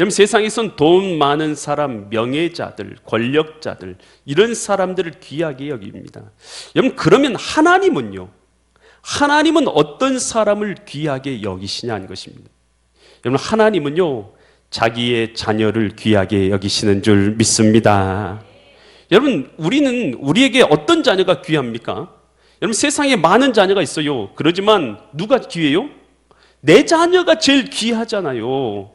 여러분, 세상에선 돈 많은 사람, 명예자들, 권력자들, 이런 사람들을 귀하게 여깁니다. 여러분, 그러면 하나님은요? 하나님은 어떤 사람을 귀하게 여기시냐는 것입니다. 여러분, 하나님은요, 자기의 자녀를 귀하게 여기시는 줄 믿습니다. 여러분, 우리에게 어떤 자녀가 귀합니까? 여러분, 세상에 많은 자녀가 있어요. 그러지만 누가 귀해요? 내 자녀가 제일 귀하잖아요.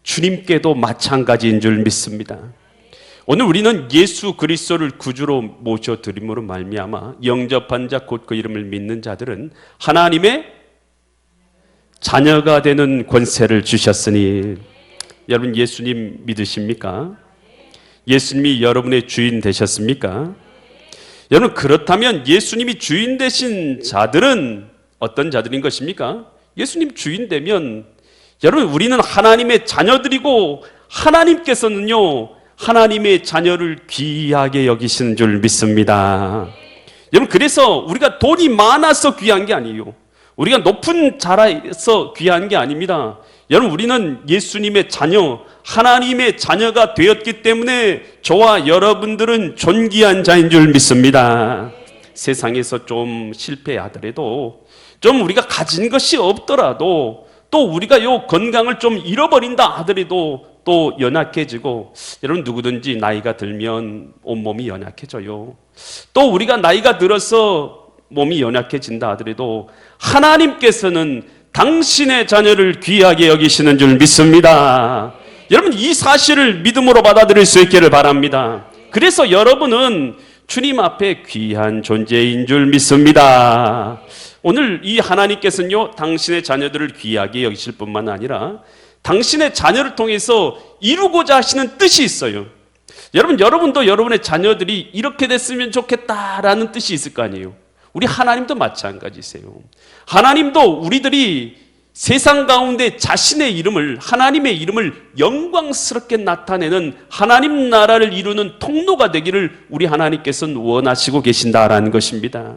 주님께도 마찬가지인 줄 믿습니다. 오늘 우리는 예수 그리스도를 구주로 모셔드림으로 말미암아 영접한 자 곧 그 이름을 믿는 자들은 하나님의 자녀가 되는 권세를 주셨으니, 여러분, 예수님 믿으십니까? 예수님이 여러분의 주인 되셨습니까? 여러분, 그렇다면 예수님이 주인 되신 자들은 어떤 자들인 것입니까? 예수님 주인 되면, 여러분, 우리는 하나님의 자녀들이고 하나님께서는요, 하나님의 자녀를 귀하게 여기시는 줄 믿습니다. 여러분, 그래서 우리가 돈이 많아서 귀한 게 아니에요. 우리가 높은 자라서 귀한 게 아닙니다. 여러분, 우리는 예수님의 자녀, 하나님의 자녀가 되었기 때문에 저와 여러분들은 존귀한 자인 줄 믿습니다. 세상에서 좀 실패하더라도, 좀 우리가 가진 것이 없더라도, 또 우리가 요 건강을 좀 잃어버린다 하더라도 또 연약해지고, 여러분, 누구든지 나이가 들면 온몸이 연약해져요. 또 우리가 나이가 들어서 몸이 연약해진다 하더라도 하나님께서는 당신의 자녀를 귀하게 여기시는 줄 믿습니다. 여러분, 이 사실을 믿음으로 받아들일 수 있기를 바랍니다. 그래서 여러분은 주님 앞에 귀한 존재인 줄 믿습니다. 오늘 이 하나님께서는요, 당신의 자녀들을 귀하게 여기실 뿐만 아니라 당신의 자녀를 통해서 이루고자 하시는 뜻이 있어요. 여러분도 여러분의 자녀들이 이렇게 됐으면 좋겠다라는 뜻이 있을 거 아니에요. 우리 하나님도 마찬가지세요. 하나님도 우리들이 세상 가운데 자신의 이름을, 하나님의 이름을 영광스럽게 나타내는 하나님 나라를 이루는 통로가 되기를 우리 하나님께서는 원하시고 계신다라는 것입니다.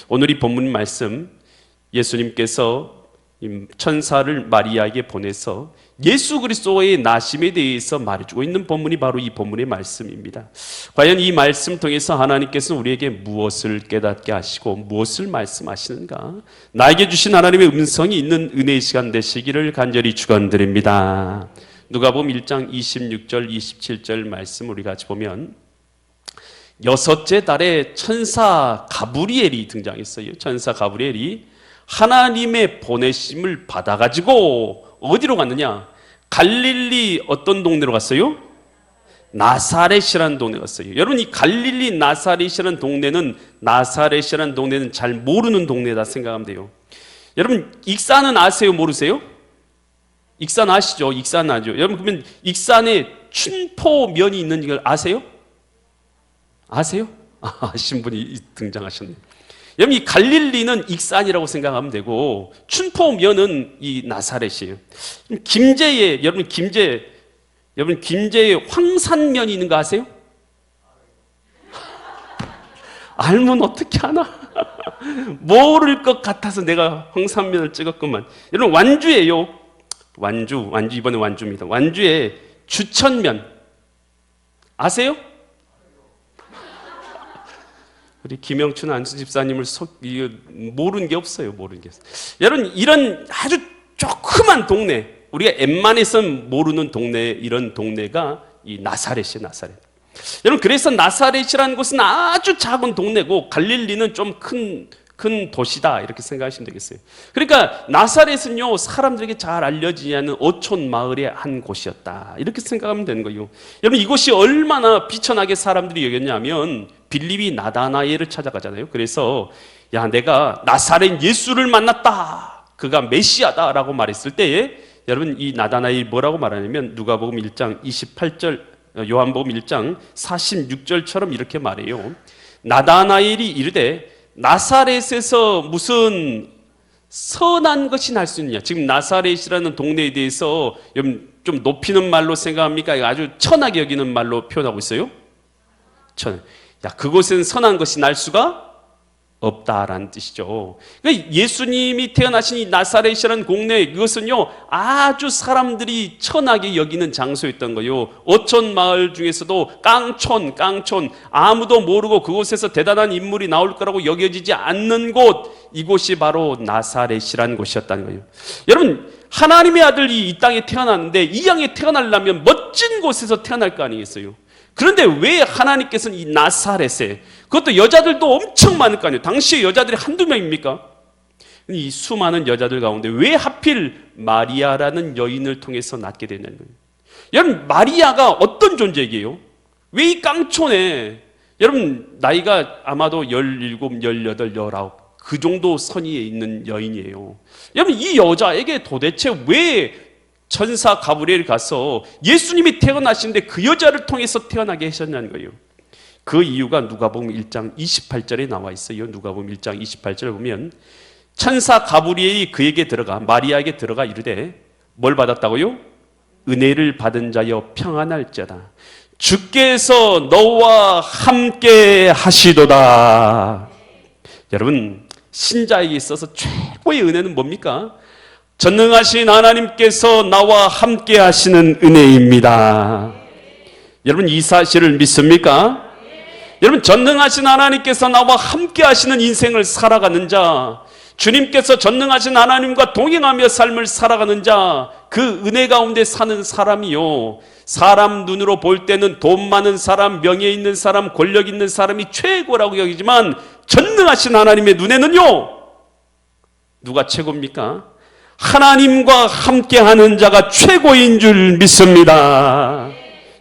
오늘 이 본문 말씀, 예수님께서 천사를 마리아에게 보내서 예수 그리스도의 나심에 대해서 말해주고 있는 본문이 바로 이 본문의 말씀입니다. 과연 이 말씀 통해서 하나님께서는 우리에게 무엇을 깨닫게 하시고 무엇을 말씀하시는가? 나에게 주신 하나님의 음성이 있는 은혜의 시간 되시기를 간절히 축원드립니다. 누가복음 1장 26절 27절 말씀 우리 같이 보면, 여섯째 달에 천사 가브리엘이 등장했어요. 천사 가브리엘이 하나님의 보내심을 받아가지고 어디로 갔느냐? 갈릴리 어떤 동네로 갔어요? 나사렛이라는 동네 갔어요. 여러분, 이 갈릴리 나사렛이라는 동네는 잘 모르는 동네다 생각하면 돼요. 여러분, 익산은 아세요? 모르세요? 익산 아시죠? 익산 아죠? 여러분, 그러면 익산에 춘포면이 있는 걸 아세요? 아세요? 아신 분이 등장하셨네요. 여러분, 이 갈릴리는 익산이라고 생각하면 되고 춘포면은 이 나사렛이에요. 여러분 김제에 황산면이 있는 거 아세요? 알면 어떻게 하나? 모를 것 같아서 내가 황산면을 찍었구만. 여러분, 완주예요. 완주 이번에 완주입니다. 완주에 주천면 아세요? 우리 김영춘 안수 집사님을 모르는 게 없어요. 모르는 게 없어요. 여러분, 이런 아주 조그만 동네, 우리가 웬만해선 모르는 동네, 이런 동네가 이 나사렛이에요. 나사렛. 여러분, 그래서 나사렛이라는 곳은 아주 작은 동네고 갈릴리는 좀 큰 도시다, 이렇게 생각하시면 되겠어요. 그러니까 나사렛은요, 사람들에게 잘 알려지지 않는 어촌 마을의 한 곳이었다, 이렇게 생각하면 되는 거예요. 여러분, 이곳이 얼마나 비천하게 사람들이 여겼냐면 빌립이 나다나엘을 찾아가잖아요. 그래서 야, 내가 나사렛 예수를 만났다, 그가 메시아다라고 말했을 때에 여러분, 이 나다나엘이 뭐라고 말하냐면 누가복음 1장 28절, 요한복음 1장 46절처럼 이렇게 말해요. 나다나엘이 이르되 나사렛에서 무슨 선한 것이 날 수 있느냐? 지금 나사렛이라는 동네에 대해서 좀 높이는 말로 생각합니까? 아주 천하게 여기는 말로 표현하고 있어요. 야, 그곳에는 선한 것이 날 수가 없다라는 뜻이죠. 그러니까 예수님이 태어나신 이 나사렛이라는 공내, 이것은요 아주 사람들이 천하게 여기는 장소였던 거예요. 어촌 마을 중에서도 깡촌 아무도 모르고 그곳에서 대단한 인물이 나올 거라고 여겨지지 않는 곳, 이곳이 바로 나사렛이라는 곳이었다는 거예요. 여러분, 하나님의 아들이 이 땅에 태어났는데 이 땅에 태어나려면 멋진 곳에서 태어날 거 아니겠어요? 그런데 왜 하나님께서는 이 나사렛에, 그것도 여자들도 엄청 많을 거 아니에요. 당시에 여자들이 한두 명입니까? 이 수많은 여자들 가운데 왜 하필 마리아라는 여인을 통해서 낳게 되냐는 거예요. 여러분, 마리아가 어떤 존재이게요? 왜 이 깡촌에, 여러분 나이가 아마도 17, 18, 19 그 정도 선의에 있는 여인이에요. 여러분, 이 여자에게 도대체 왜 천사 가브리엘이 가서 예수님이 태어나시는데 그 여자를 통해서 태어나게 하셨냐는 거예요. 그 이유가 누가복음 1장 28절에 나와 있어요. 누가복음 1장 28절에 보면 천사 가브리엘이 그에게 들어가, 마리아에게 들어가 이르되 뭘 받았다고요? 은혜를 받은 자여 평안할지어다. 주께서 너와 함께 하시도다. 여러분, 신자에게 있어서 최고의 은혜는 뭡니까? 전능하신 하나님께서 나와 함께 하시는 은혜입니다. 여러분, 이 사실을 믿습니까? 여러분, 전능하신 하나님께서 나와 함께 하시는 인생을 살아가는 자, 주님께서 전능하신 하나님과 동행하며 삶을 살아가는 자, 그 은혜 가운데 사는 사람이요, 사람 눈으로 볼 때는 돈 많은 사람, 명예 있는 사람, 권력 있는 사람이 최고라고 여기지만 전능하신 하나님의 눈에는요, 누가 최고입니까? 하나님과 함께하는 자가 최고인 줄 믿습니다.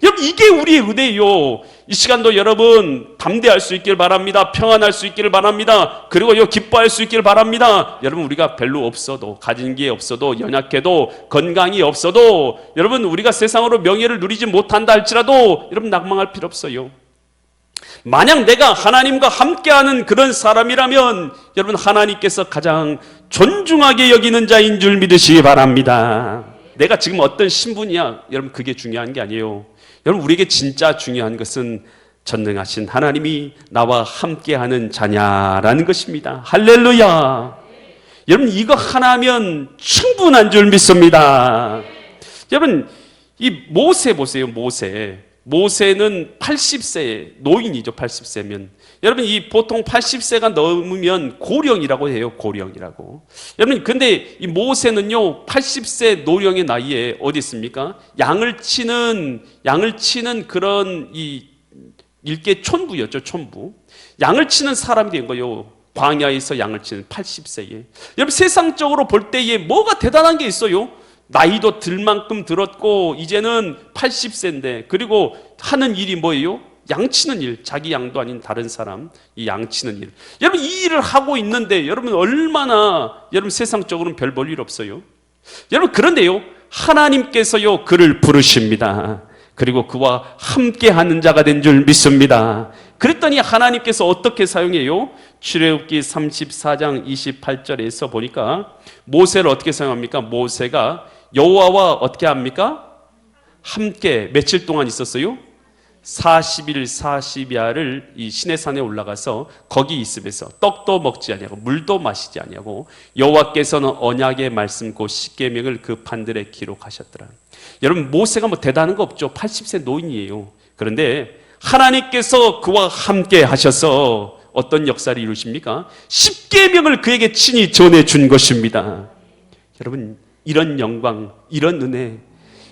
여러분, 이게 우리의 은혜요. 이 시간도 여러분 담대할 수 있길 바랍니다. 평안할 수 있기를 바랍니다. 그리고 기뻐할 수 있기를 바랍니다. 여러분, 우리가 별로 없어도, 가진 게 없어도, 연약해도, 건강이 없어도, 여러분 우리가 세상으로 명예를 누리지 못한다 할지라도 여러분 낙망할 필요 없어요. 만약 내가 하나님과 함께하는 그런 사람이라면 여러분, 하나님께서 가장 존중하게 여기는 자인 줄 믿으시기 바랍니다. 내가 지금 어떤 신분이야, 여러분 그게 중요한 게 아니에요. 여러분, 우리에게 진짜 중요한 것은 전능하신 하나님이 나와 함께하는 자냐라는 것입니다. 할렐루야. 여러분, 이거 하나면 충분한 줄 믿습니다. 여러분, 이 모세 보세요. 모세는 80세 노인이죠. 80세면 여러분, 이 보통 80세가 넘으면 고령이라고 해요. 고령이라고. 여러분, 근데 이 모세는요 80세 노령의 나이에 어디 있습니까? 양을 치는 그런 이 일개 촌부였죠. 촌부. 양을 치는 사람이 된 거예요. 광야에서 양을 치는 80세에. 여러분, 세상적으로 볼 때에 뭐가 대단한 게 있어요? 나이도 들만큼 들었고 이제는 80세인데, 그리고 하는 일이 뭐예요? 양치는 일. 자기 양도 아닌 다른 사람 이 양치는 일. 여러분, 이 일을 하고 있는데 여러분 얼마나 여러분 세상적으로는 별 볼 일 없어요. 여러분, 그런데요 하나님께서요 그를 부르십니다. 그리고 그와 함께하는 자가 된 줄 믿습니다. 그랬더니 하나님께서 어떻게 사용해요? 출애굽기 34장 28절에서 보니까 모세를 어떻게 사용합니까? 모세가 여호와와 어떻게 합니까? 함께 며칠 동안 있었어요? 40일 40야를 이 시내산에 올라가서 거기 있으면서 떡도 먹지 아니하고 물도 마시지 아니하고 여호와께서는 언약의 말씀 곧 십계명을 그 판들에 기록하셨더라. 여러분, 모세가 뭐 대단한 거 없죠. 80세 노인이에요. 그런데 하나님께서 그와 함께 하셔서 어떤 역사를 이루십니까? 십계명을 그에게 친히 전해준 것입니다. 여러분, 이런 영광, 이런 은혜,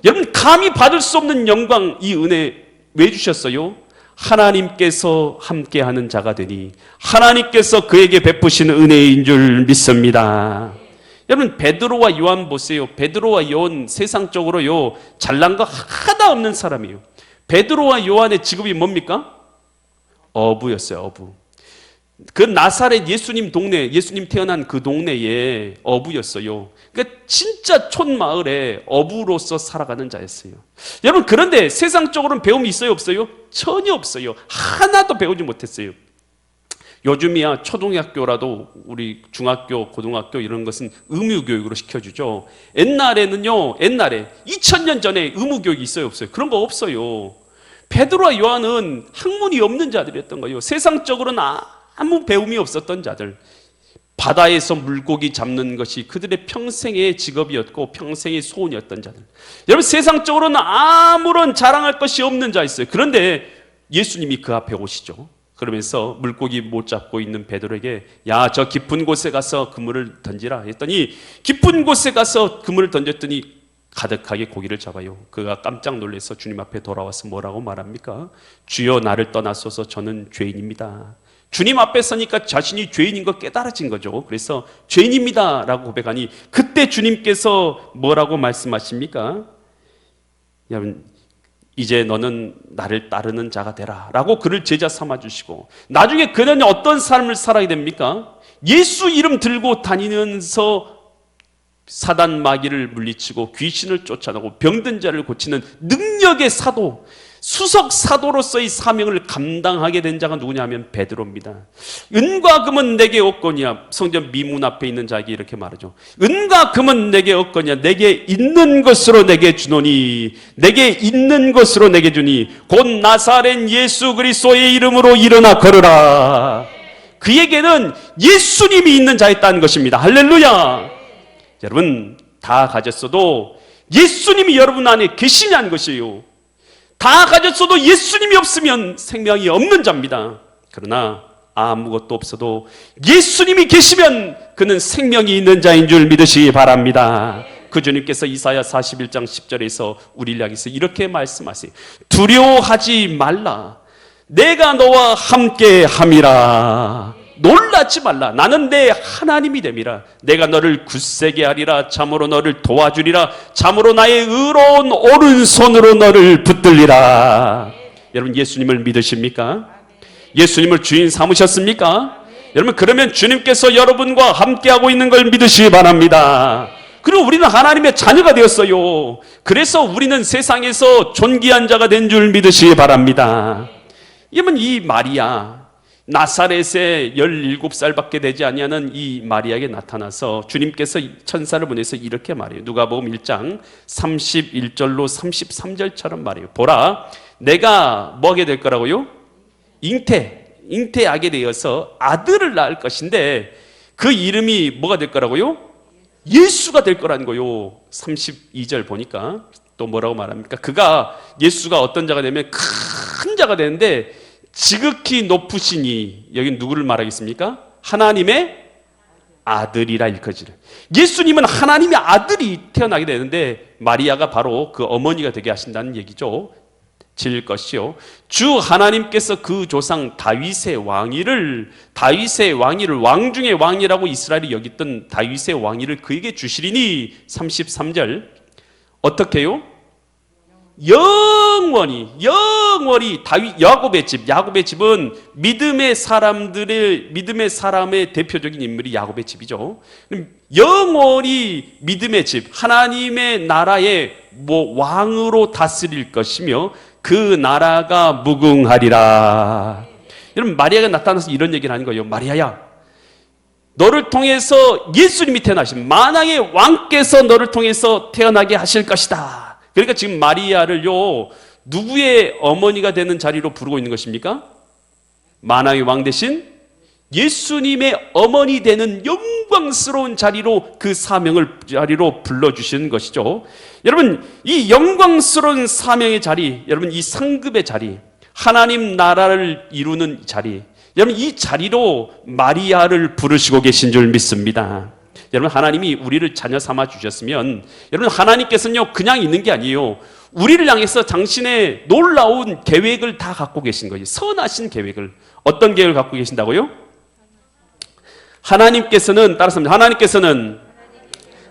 여러분 감히 받을 수 없는 영광, 이 은혜 왜 주셨어요? 하나님께서 함께하는 자가 되니 하나님께서 그에게 베푸신 은혜인 줄 믿습니다. 여러분, 베드로와 요한 보세요. 베드로와 요한 세상적으로요 잘난 거 하나도 없는 사람이에요. 베드로와 요한의 직업이 뭡니까? 어부였어요. 어부. 그 나사렛 예수님 동네, 예수님 태어난 그 동네에 어부였어요. 그러니까 진짜 촌마을에 어부로서 살아가는 자였어요. 여러분, 그런데 세상적으로는 배움이 있어요? 없어요? 전혀 없어요. 하나도 배우지 못했어요. 요즘이야 초등학교라도 우리 중학교, 고등학교 이런 것은 의무교육으로 시켜주죠. 옛날에는요, 옛날에 2000년 전에 의무교육이 있어요? 없어요? 그런 거 없어요. 베드로와 요한은 학문이 없는 자들이었던 거예요. 세상적으로는 아무 배움이 없었던 자들, 바다에서 물고기 잡는 것이 그들의 평생의 직업이었고 평생의 소원이었던 자들. 여러분, 세상적으로는 아무런 자랑할 것이 없는 자 있어요. 그런데 예수님이 그 앞에 오시죠. 그러면서 물고기 못 잡고 있는 베드로에게 야, 저 깊은 곳에 가서 그물을 던지라 했더니 깊은 곳에 가서 그물을 던졌더니 가득하게 고기를 잡아요. 그가 깜짝 놀라서 주님 앞에 돌아와서 뭐라고 말합니까? 주여, 나를 떠나소서, 저는 죄인입니다. 주님 앞에 서니까 자신이 죄인인 거 깨달아진 거죠. 그래서 죄인입니다 라고 고백하니 그때 주님께서 뭐라고 말씀하십니까? 여러분, 이제 너는 나를 따르는 자가 되라 라고 그를 제자 삼아주시고, 나중에 그는 어떤 삶을 살아야 됩니까? 예수 이름 들고 다니면서 사단 마귀를 물리치고 귀신을 쫓아내고 병든 자를 고치는 능력의 사도, 수석 사도로서의 사명을 감당하게 된 자가 누구냐 하면 베드로입니다. 은과 금은 내게 없거니와, 성전 미문 앞에 있는 자에게 이렇게 말하죠. 은과 금은 내게 없거니와 내게 있는 것으로 내게 주노니, 내게 있는 것으로 내게 주니 곧 나사렛 예수 그리스도의 이름으로 일어나 걸으라. 그에게는 예수님이 있는 자였다는 것입니다. 할렐루야. 여러분, 다 가졌어도 예수님이 여러분 안에 계시냐는 것이에요. 다 가졌어도 예수님이 없으면 생명이 없는 자입니다. 그러나 아무것도 없어도 예수님이 계시면 그는 생명이 있는 자인 줄 믿으시기 바랍니다. 그 주님께서 이사야 41장 10절에서 우리를 향해서 이렇게 말씀하세요. 두려워하지 말라. 내가 너와 함께 함이라. 놀라지 말라. 나는 내 하나님이 됨이라. 내가 너를 굳세게 하리라. 참으로 너를 도와주리라. 참으로 나의 의로운 오른손으로 너를 붙들리라. 여러분, 예수님을 믿으십니까? 예수님을 주인 삼으셨습니까? 여러분, 그러면 주님께서 여러분과 함께하고 있는 걸 믿으시기 바랍니다. 그리고 우리는 하나님의 자녀가 되었어요. 그래서 우리는 세상에서 존귀한 자가 된 줄 믿으시기 바랍니다. 여러분, 이 마리아, 나사렛에 17살밖에 되지 아니하는 이 마리아에게 나타나서 주님께서 천사를 보내서 이렇게 말해요. 누가복음 1장 31절로 33절처럼 말해요. 보라, 내가 뭐하게 될 거라고요? 잉태하게 되어서 아들을 낳을 것인데 그 이름이 뭐가 될 거라고요? 예수가 될 거라는 거요. 32절 보니까 또 뭐라고 말합니까? 예수가 어떤 자가 되면 큰 자가 되는데 지극히 높으시니, 여기 누구를 말하겠습니까? 하나님의 아들이라 일컬지를. 예수님은 하나님의 아들이 태어나게 되는데 마리아가 바로 그 어머니가 되게 하신다는 얘기죠. 질 것이요, 주 하나님께서 그 조상 다윗의 왕위를 왕 중의 왕이라고 이스라엘이 여겼던 다윗의 왕위를 그에게 주시리니 33절 어떻게 해요? 영원히 야곱의 집은 믿음의 사람의 대표적인 인물이 야곱의 집이죠. 영원히 믿음의 집, 하나님의 나라의 왕으로 다스릴 것이며 그 나라가 무궁하리라. 여러분, 마리아가 나타나서 이런 얘기를 하는 거예요. 마리아야, 너를 통해서 예수님이 태어나신 만왕의 왕께서 너를 통해서 태어나게 하실 것이다. 그러니까 지금 마리아를요, 누구의 어머니가 되는 자리로 부르고 있는 것입니까? 만왕의 왕 대신 예수님의 어머니 되는 영광스러운 자리로, 그 자리로 불러주시는 것이죠. 여러분, 이 영광스러운 사명의 자리, 여러분, 이 상급의 자리, 하나님 나라를 이루는 자리, 여러분, 이 자리로 마리아를 부르시고 계신 줄 믿습니다. 여러분, 하나님이 우리를 자녀 삼아 주셨으면, 여러분, 하나님께서는요 그냥 있는 게 아니에요. 우리를 향해서 당신의 놀라운 계획을 다 갖고 계신 거예요. 선하신 계획을. 어떤 계획을 갖고 계신다고요? 하나님께서는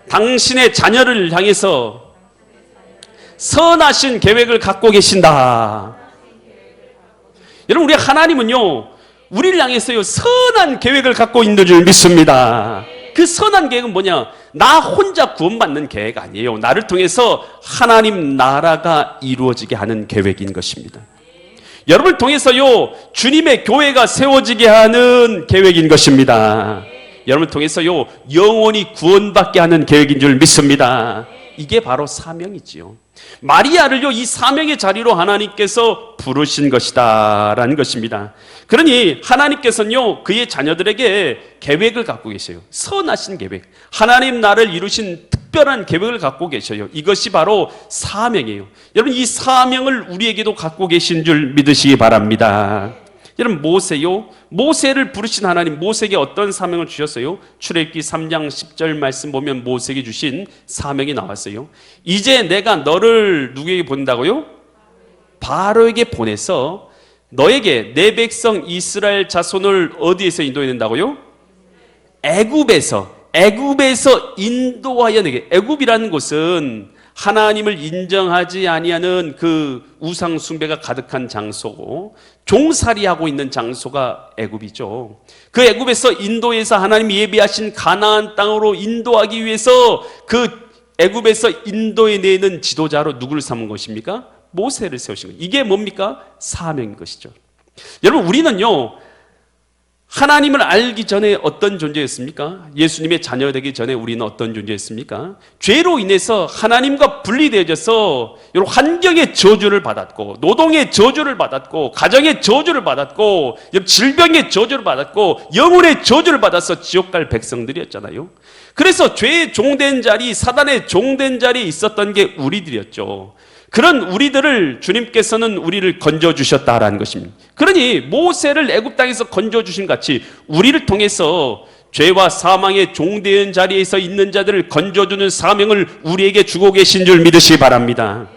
당신의 자녀를 향해서 선하신 계획을 갖고 계신다. 여러분, 우리 하나님은요 우리를 향해서요 선한 계획을 갖고 있는 줄 믿습니다. 그 선한 계획은 뭐냐? 나 혼자 구원받는 계획 아니에요. 나를 통해서 하나님 나라가 이루어지게 하는 계획인 것입니다. 여러분을 통해서요 주님의 교회가 세워지게 하는 계획인 것입니다. 여러분을 통해서요 영원히 구원받게 하는 계획인 줄 믿습니다. 이게 바로 사명이지요. 마리아를요, 이 사명의 자리로 하나님께서 부르신 것이다 라는 것입니다. 그러니 하나님께서는요, 그의 자녀들에게 계획을 갖고 계세요. 선하신 계획, 하나님 나라를 이루신 특별한 계획을 갖고 계셔요. 이것이 바로 사명이에요. 여러분, 이 사명을 우리에게도 갖고 계신 줄 믿으시기 바랍니다. 여러분, 모세를 부르신 하나님, 모세에게 어떤 사명을 주셨어요? 출애굽기 3장 10절 말씀 보면 모세에게 주신 사명이 나왔어요. 이제 내가 너를 누구에게 보낸다고요? 바로에게 보내서 너에게 내 백성 이스라엘 자손을 어디에서 인도해낸다고요? 애굽에서 인도하여 내게. 애굽이라는 곳은 하나님을 인정하지 아니하는 그 우상 숭배가 가득한 장소고 종살이하고 있는 장소가 애굽이죠. 그 애굽에서 인도해서 하나님이 예비하신 가나안 땅으로 인도하기 위해서 그 애굽에서 인도해 내는 지도자로 누구를 삼은 것입니까? 모세를 세우신 거예요. 이게 뭡니까? 사명인 것이죠. 여러분, 우리는요, 하나님을 알기 전에 어떤 존재였습니까? 예수님의 자녀 되기 전에 우리는 어떤 존재였습니까? 죄로 인해서 하나님과 분리되어져서 여러분, 환경의 저주를 받았고, 노동의 저주를 받았고, 가정의 저주를 받았고, 질병의 저주를 받았고, 영혼의 저주를 받아서 지옥 갈 백성들이었잖아요. 그래서 죄의 종된 자리, 사단의 종된 자리에 있었던 게 우리들이었죠. 그런 우리들을 주님께서는 우리를 건져주셨다라는 것입니다. 그러니 모세를 애굽 땅에서 건져주신 같이 우리를 통해서 죄와 사망의 종된 자리에서 있는 자들을 건져주는 사명을 우리에게 주고 계신 줄 믿으시기 바랍니다.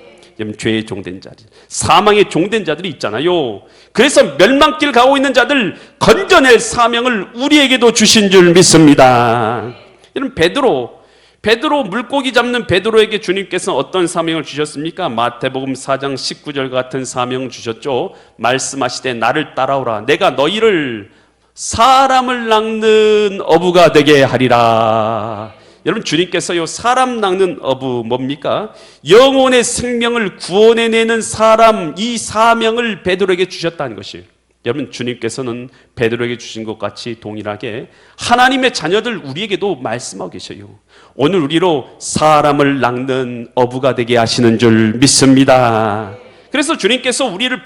죄의 종된 자리, 사망의 종된 자들이 있잖아요. 그래서 멸망길 가고 있는 자들 건져낼 사명을 우리에게도 주신 줄 믿습니다. 여러분, 베드로 물고기 잡는 베드로에게 주님께서 어떤 사명을 주셨습니까? 마태복음 4장 19절 같은 사명 주셨죠. 말씀하시되 나를 따라오라. 내가 너희를 사람을 낚는 어부가 되게 하리라. 여러분, 주님께서요, 사람 낚는 어부 뭡니까? 영혼의 생명을 구원해내는 사람, 이 사명을 베드로에게 주셨다는 것이에요. 여러분, 주님께서는 베드로에게 주신 것 같이 동일하게 하나님의 자녀들 우리에게도 말씀하고 계셔요. 오늘 우리로 사람을 낚는 어부가 되게 하시는 줄 믿습니다. 그래서 주님께서 우리를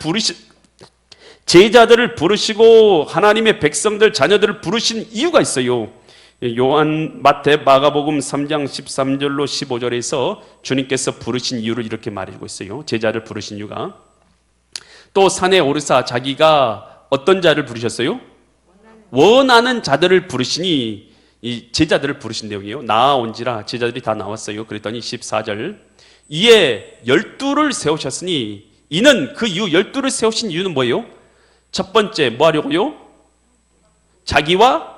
제자들을 부르시고 하나님의 백성들, 자녀들을 부르신 이유가 있어요. 요한, 마태, 마가복음 3장 13절로 15절에서 주님께서 부르신 이유를 이렇게 말해주고 있어요. 제자를 부르신 이유가, 또 산에 오르사 자기가 어떤 자를 부르셨어요? 원하는 자들을 부르시니, 이 제자들을 부르신 내용이에요. 나아온지라, 제자들이 다 나왔어요. 그랬더니 14절, 이에 12를 세우셨으니, 이는 그 이유, 12를 세우신 이유는 뭐예요? 첫 번째 뭐 하려고요? 자기와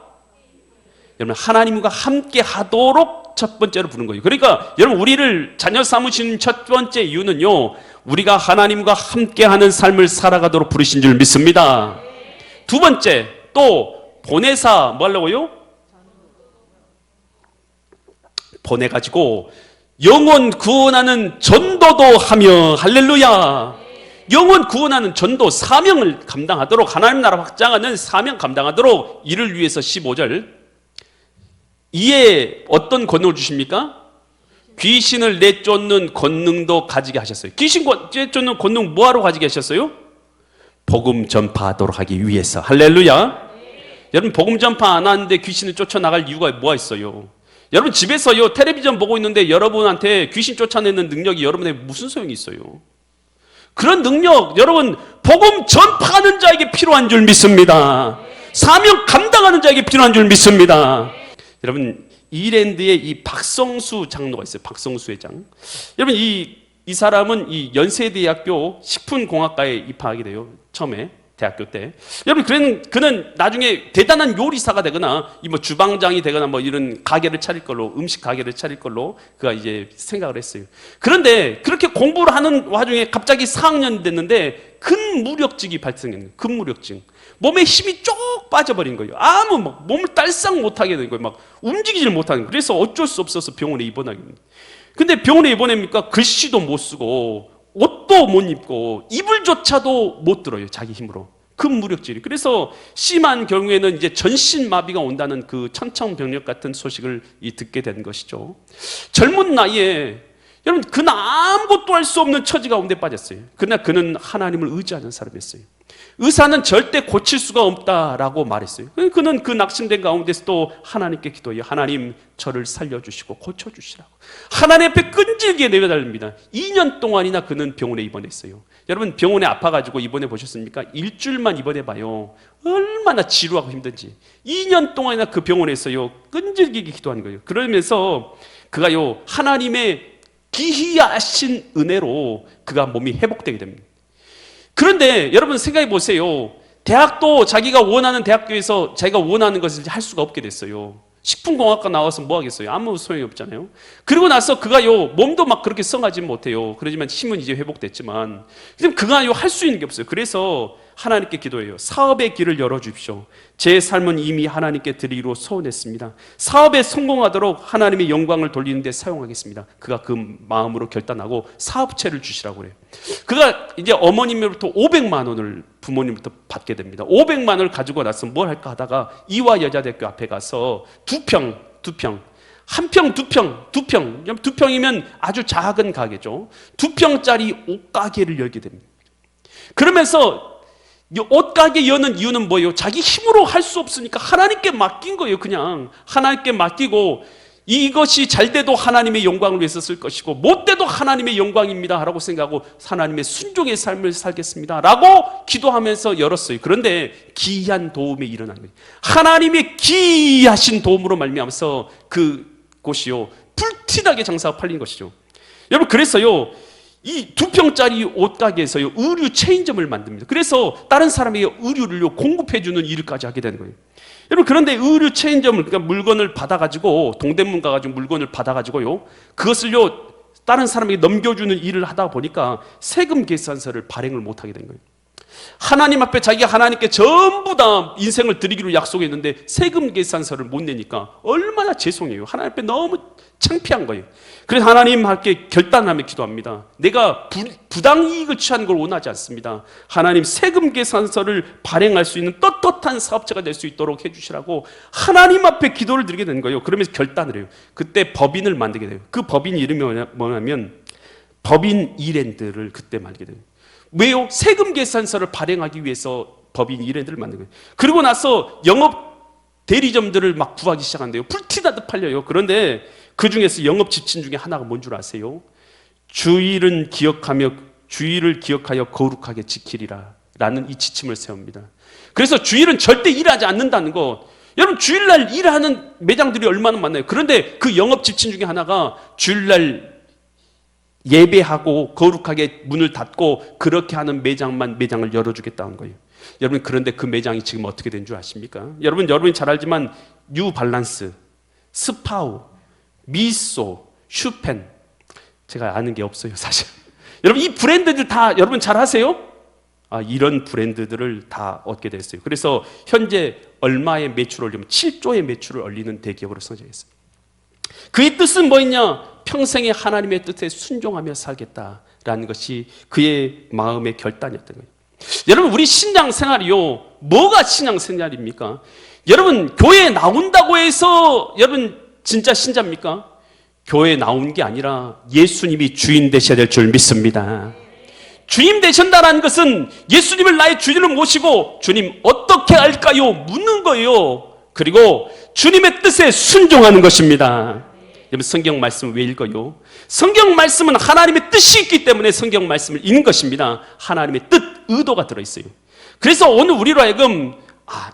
여러분 하나님과 함께 하도록 첫 번째로 부른 거예요. 그러니까 여러분, 우리를 자녀 삼으신 첫 번째 이유는요, 우리가 하나님과 함께하는 삶을 살아가도록 부르신 줄 믿습니다. 두 번째, 또 보내사 뭐 하려고요? 보내가지고 영혼 구원하는 전도도 하며, 할렐루야, 영혼 구원하는 전도 사명을 감당하도록, 하나님 나라 확장하는 사명 감당하도록 이를 위해서 15절, 이에 어떤 권능을 주십니까? 귀신을 내쫓는 권능도 가지게 하셨어요. 귀신 내쫓는 권능 뭐하러 가지게 하셨어요? 복음 전파하도록 하기 위해서. 할렐루야. 여러분, 복음 전파 안 하는데 귀신을 쫓아나갈 이유가 뭐가 있어요? 여러분, 집에서요 텔레비전 보고 있는데 여러분한테 귀신 쫓아내는 능력이 여러분에게 무슨 소용이 있어요? 그런 능력, 여러분, 복음 전파하는 자에게 필요한 줄 믿습니다. 사명 감당하는 자에게 필요한 줄 믿습니다. 여러분, 이랜드에 이 박성수 장로가 있어요. 박성수 회장. 여러분, 이 사람은 이 연세대학교 식품공학과에 입학하게 돼요. 처음에 대학교 때. 여러분, 그는 나중에 대단한 요리사가 되거나 뭐 주방장이 되거나 뭐 이런 가게를 차릴 걸로, 음식 가게를 차릴 걸로 그가 이제 생각을 했어요. 그런데 그렇게 공부를 하는 와중에 갑자기 4학년이 됐는데 근무력증이 발생했는 거예요. 근무력증. 몸에 힘이 쭉 빠져버린 거예요. 막 몸을 딸싹 못하게 된 거예요. 막 움직이질 못하는 거예요. 그래서 어쩔 수 없어서 병원에 입원하게 됩니다. 근데 병원에 입원합니까? 글씨도 못 쓰고 옷도 못 입고 이불조차도 못 들어요. 자기 힘으로. 근무력질이. 그래서 심한 경우에는 이제 전신마비가 온다는 그 천청병력 같은 소식을 듣게 된 것이죠. 젊은 나이에 여러분, 그는 아무것도 할 수 없는 처지 가운데 빠졌어요. 그러나 그는 하나님을 의지하는 사람이었어요. 의사는 절대 고칠 수가 없다라고 말했어요. 그는 그 낙심된 가운데서도 하나님께 기도해요. 하나님, 저를 살려주시고 고쳐주시라고. 하나님 앞에 끈질기게 내려달립니다. 2년 동안이나 그는 병원에 입원했어요. 여러분, 병원에 아파가지고 입원해 보셨습니까? 일주일만 입원해봐요. 얼마나 지루하고 힘든지. 2년 동안이나 그 병원에서요, 끈질기게 기도하는 거예요. 그러면서 그가요, 하나님의 기이하신 은혜로 그가 몸이 회복되게 됩니다. 그런데 여러분 생각해 보세요. 대학도 자기가 원하는 대학교에서 자기가 원하는 것을 할 수가 없게 됐어요. 식품공학과 나와서 뭐 하겠어요? 아무 소용이 없잖아요. 그리고 나서 그가요, 몸도 막 그렇게 성하지 못해요. 그러지만 힘은 이제 회복됐지만, 지금 그가요, 할 수 있는 게 없어요. 그래서 하나님께 기도해요. 사업의 길을 열어주십시오. 제 삶은 이미 하나님께 드리기로 소원했습니다. 사업에 성공하도록 하나님의 영광을 돌리는 데 사용하겠습니다. 그가 그 마음으로 결단하고 사업체를 주시라고 그래요. 그가 이제 어머님으로부터 500만 원을 부모님부터 받게 됩니다. 500만 원을 가지고 나서 뭘 할까 하다가 이화여자대학교 앞에 가서 두 평, 한 평, 두 평이면 아주 작은 가게죠. 2평짜리 옷가게를 열게 됩니다. 그러면서 옷가게 여는 이유는 뭐예요? 자기 힘으로 할 수 없으니까 하나님께 맡긴 거예요. 그냥 하나님께 맡기고, 이것이 잘 돼도 하나님의 영광을 위해서 쓸 것이고 못 돼도 하나님의 영광입니다 라고 생각하고 하나님의 순종의 삶을 살겠습니다 라고 기도하면서 열었어요. 그런데 기이한 도움이 일어난 거예요. 하나님의 기이하신 도움으로 말미암아서 그곳이요, 불티나게 장사가 팔린 것이죠. 여러분, 그래서요, 이 2평짜리 옷가게에서요, 의류 체인점을 만듭니다. 그래서 다른 사람에게 의류를 공급해주는 일까지 하게 되는 거예요. 여러분, 그런데 의류 체인점을, 그러니까 물건을 받아가지고, 동대문 가가지고 물건을 받아가지고요, 그것을요, 다른 사람에게 넘겨주는 일을 하다 보니까 세금 계산서를 발행을 못하게 된 거예요. 하나님 앞에 자기가 하나님께 전부 다 인생을 드리기로 약속했는데 세금 계산서를 못 내니까 얼마나 죄송해요. 하나님 앞에 너무 창피한 거예요. 그래서 하나님 함께 결단하며 기도합니다. 내가 부당이익을 취하는 걸 원하지 않습니다. 하나님, 세금 계산서를 발행할 수 있는 떳떳한 사업체가 될 수 있도록 해주시라고 하나님 앞에 기도를 드리게 된 거예요. 그러면서 결단을 해요. 그때 법인을 만들게 돼요. 그 법인 이름이 뭐냐면 법인 이랜드를 그때 만들게 돼요. 왜요? 세금 계산서를 발행하기 위해서 법인 이랜드를 만든 거예요. 그리고 나서 영업 대리점들을 막 구하기 시작한대요. 불티나듯 팔려요. 그런데 그 중에서 영업 지침 중에 하나가 뭔 줄 아세요? 주일을 기억하여 거룩하게 지키리라 라는 이 지침을 세웁니다. 그래서 주일은 절대 일하지 않는다는 거. 여러분, 주일날 일하는 매장들이 얼마나 많나요? 그런데 그 영업 지침 중에 하나가 주일날 예배하고 거룩하게 문을 닫고 그렇게 하는 매장을 열어주겠다는 거예요. 여러분, 그런데 그 매장이 지금 어떻게 된 줄 아십니까? 여러분이 잘 알지만 뉴발란스, 스파우, 미소, 슈펜, 제가 아는 게 없어요, 사실. 여러분, 이 브랜드들 다 여러분 잘 아세요? 이런 브랜드들을 다 얻게 됐어요. 그래서 현재 얼마의 매출을 올리면 7조의 매출을 올리는 대기업으로 성장했어요. 그의 뜻은 뭐였냐? 평생에 하나님의 뜻에 순종하며 살겠다라는 것이 그의 마음의 결단이었던 거예요. 여러분, 우리 신앙생활이요, 뭐가 신앙생활입니까? 여러분, 교회에 나온다고 해서 여러분 진짜 신자입니까? 교회에 나온 게 아니라 예수님이 주인 되셔야 될 줄 믿습니다. 주님 되신다는 것은 예수님을 나의 주인으로 모시고 주님 어떻게 할까요? 묻는 거예요. 그리고 주님의 뜻에 순종하는 것입니다. 여러분, 성경 말씀을 왜 읽어요? 성경 말씀은 하나님의 뜻이 있기 때문에 성경 말씀을 읽는 것입니다. 하나님의 뜻, 의도가 들어있어요. 그래서 오늘 우리로 하여금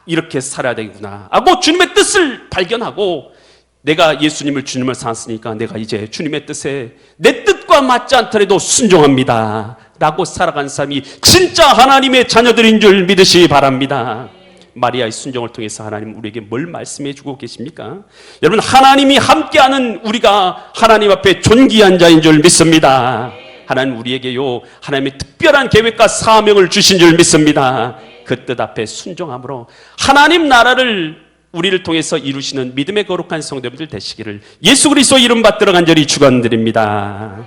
이렇게 살아야 되구나 하고 주님의 뜻을 발견하고, 내가 예수님을 주님을 삼았으니까 내가 이제 주님의 뜻에 내 뜻과 맞지 않더라도 순종합니다 라고 살아간 사람이 진짜 하나님의 자녀들인 줄 믿으시기 바랍니다. 마리아의 순종을 통해서 하나님 우리에게 뭘 말씀해 주고 계십니까? 여러분, 하나님이 함께하는 우리가 하나님 앞에 존귀한 자인 줄 믿습니다. 하나님 우리에게요, 하나님의 특별한 계획과 사명을 주신 줄 믿습니다. 그 뜻 앞에 순종함으로 하나님 나라를 우리를 통해서 이루시는 믿음의 거룩한 성도들 되시기를 예수 그리스도 이름 받들어 간절히 축원드립니다.